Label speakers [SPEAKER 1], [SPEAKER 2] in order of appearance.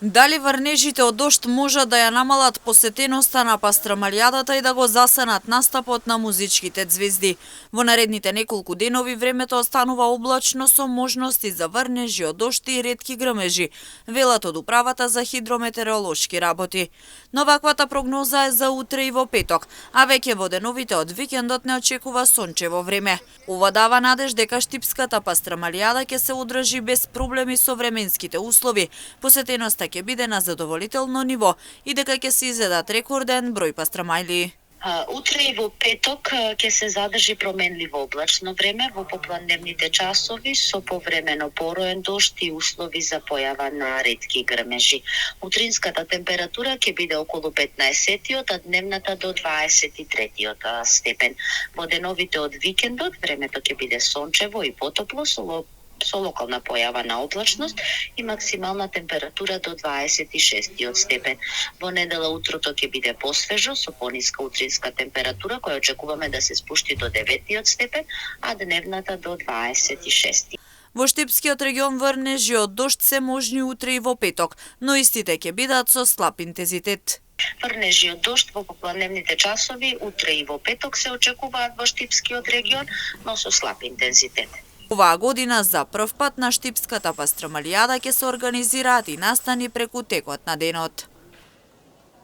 [SPEAKER 1] Дали врнежите од дожд можат да ја намалат посетеноста на пастрамалијадата и да го засенат настапот на музичките ѕвезди? Во наредните неколку денови времето останува облачно со можности за врнежи од дожд и ретки грмежи, велат од управата за хидрометеоролошки работи. Но ваквата прогноза е за утре и во петок, а веќе во деновите од викендот не очекува сончево време. Ова дава надеж дека штипската пастрамалијада ќе се одржи без проблеми со временските услови. Посетеноста ќе биде на задоволително ниво и дека ќе се изедат рекорден број пастрамајли.
[SPEAKER 2] Утре и во петок ќе се задржи променливо облачно време во попладневните часови со повремено пороен дожд и услови за појава на ретки грмежи. Утринската температура ќе биде околу 15-тиот, а дневната до 23-тиот степен. Во деновите од викендот времето ќе биде сончево и потопло со локална појава на облачност и максимална температура до 26 степен. Во недела утрото ќе биде посвежо со пониска утринска температура која очекуваме да се спушти до 9 степен, а дневната до 26.
[SPEAKER 1] Во Штипскиот регион врнежи од дожд се можни утре и во петок, но истите ќе бидат со слаб интензитет.
[SPEAKER 2] Врнежи од дожд во попладневните часови утре и во петок се очекуваат во Штипскиот регион, но со слаб интензитет.
[SPEAKER 1] Оваа година за прв пат на Штипската пастрамалијада ќе се организираат и настани преку текот на денот.